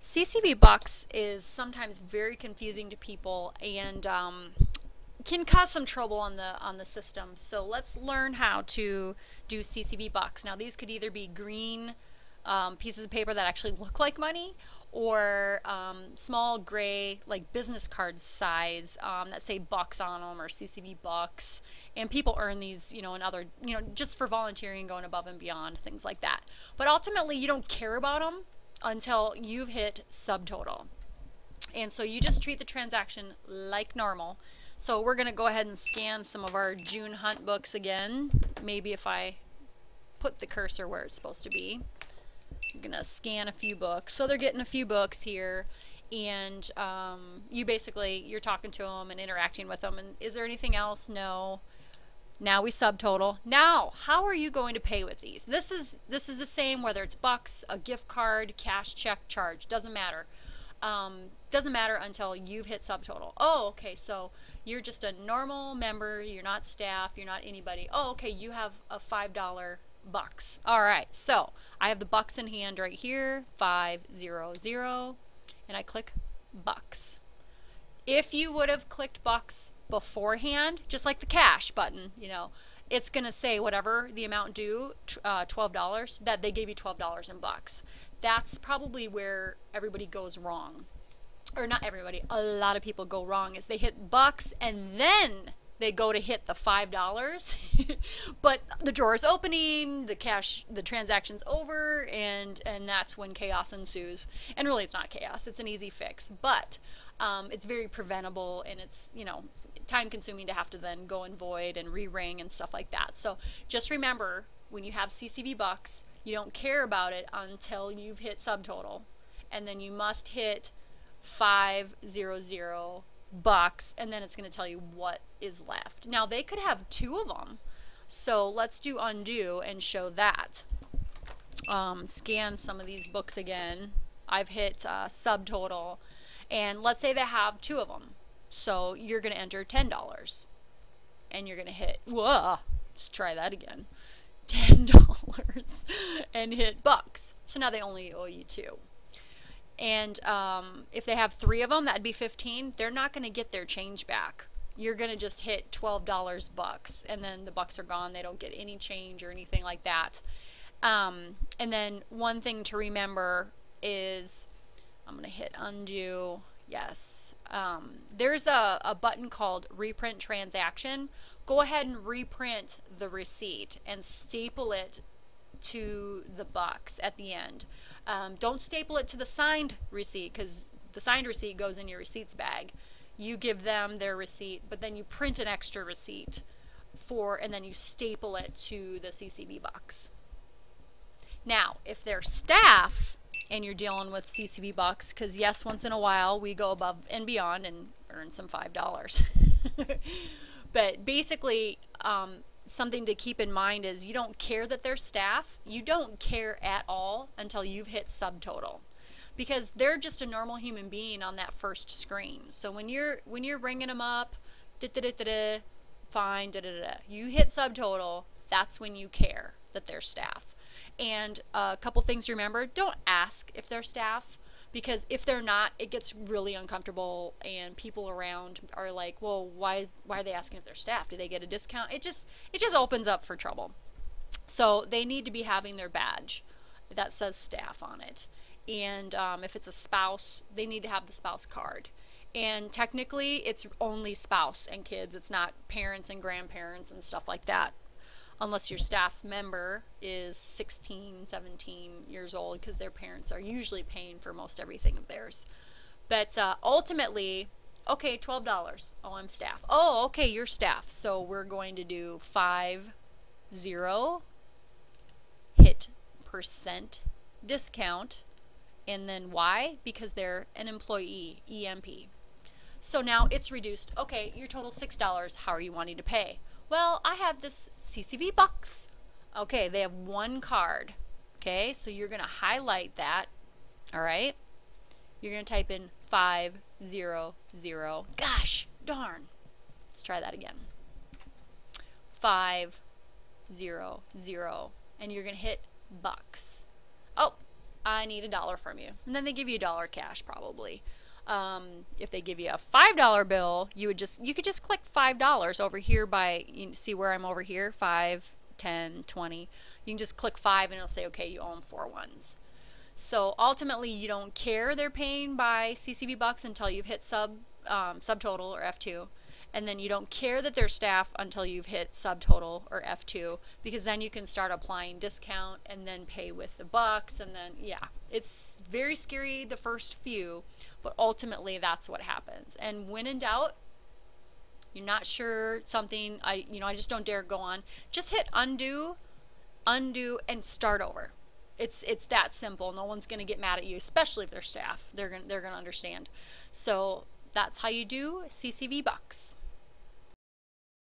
CCV Bucks is sometimes very confusing to people and can cause some trouble on the system. So let's learn how to do CCV Bucks. Now these could either be green pieces of paper that actually look like money, or small gray like business card size that say Bucks on them, or CCV Bucks. And people earn these, in other, just for volunteering, going above and beyond, things like that. But ultimately, you don't care about them until you've hit subtotal. And so you just treat the transaction like normal. So we're going to go ahead and scan some of our June Hunt books again. Maybe if I put the cursor where it's supposed to be. I'm going to scan a few books. So they're getting a few books here. And you're talking to them and interacting with them. And is there anything else? No. Now we subtotal. Now, how are you going to pay with these? This is the same whether it's bucks, a gift card, cash, check, charge. Doesn't matter. Doesn't matter until you've hit subtotal. Oh, okay, so you're just a normal member. You're not staff. You're not anybody. Oh, okay, you have a $5 bucks. All right, so I have the bucks in hand right here, 500, and I click bucks. If you would have clicked bucks beforehand, just like the cash button, it's going to say whatever the amount due, $12, that they gave you $12 in bucks. That's probably where everybody goes wrong. Or not everybody, a lot of people go wrong, is they hit bucks and then they go to hit the $5. But the drawer is opening, the transaction's over, and that's when chaos ensues. And really it's not chaos, it's an easy fix. But it's very preventable, and it's, time consuming to have to then go and void and re-ring and stuff like that. So just remember, when you have CCV Bucks, you don't care about it until you've hit subtotal. And then you must hit 500 bucks, and then it's going to tell you what is left. Now they could have two of them, so let's do undo and show that. Scan some of these books again. I've hit subtotal, and let's say they have two of them, so you're going to enter $10, and you're going to hit, whoa, let's try that again, $10 and hit bucks. So now they only owe you two. And if they have three of them, that'd be 15. They're not going to get their change back. You're going to just hit $12 bucks, and then the bucks are gone. They don't get any change or anything like that. And then one thing to remember is, I'm going to hit undo. Yes. There's a button called reprint transaction. Go ahead and reprint the receipt and staple it to the bucks at the end. Don't staple it to the signed receipt, because the signed receipt goes in your receipts bag. You give them their receipt, but then you print an extra receipt and then you staple it to the CCV Bucks. Now, if they're staff and you're dealing with CCV Bucks, because yes, once in a while we go above and beyond and earn some $5. But basically, something to keep in mind is you don't care that they're staff. You don't care at all until you've hit subtotal, because they're just a normal human being on that first screen. So when you're ringing them up, fine, you hit subtotal, that's when you care that they're staff. And a couple things to remember: don't ask if they're staff, because if they're not, it gets really uncomfortable, and people around are like, well, why are they asking if they're staff? Do they get a discount? It just opens up for trouble. So they need to be having their badge that says staff on it. And if it's a spouse, they need to have the spouse card. And technically it's only spouse and kids. It's not parents and grandparents and stuff like that, unless your staff member is 16, 17 years old, because their parents are usually paying for most everything of theirs. But ultimately, okay, $12. Oh, I'm staff. Oh, okay, you're staff. So we're going to do 50, hit percent discount, and then why? Because they're an employee, EMP. So now it's reduced. Okay, your total $6. How are you wanting to pay? Well, I have this CCV Bucks. Okay, they have one card. Okay, so you're going to highlight that. All right. You're going to type in 500. Gosh, darn. Let's try that again. 500. And you're going to hit bucks. Oh, I need $1 from you. And then they give you $1 cash probably. If they give you a $5 bill, you could just click $5 over here by, you see where I'm over here, 5, 10, 20. You can just click 5 and it'll say, okay, you own 4 ones. So ultimately you don't care they're paying by CCV Bucks until you've hit subtotal or F2. And then you don't care that they're staff until you've hit subtotal or F2, because then you can start applying discount and then pay with the bucks. And then, yeah, it's very scary the first few, but ultimately that's what happens. And when in doubt, you're not sure something, I just don't dare go on. Just hit undo, and start over. It's that simple. No one's going to get mad at you, especially if they're staff. They're going to understand. So that's how you do CCV Bucks.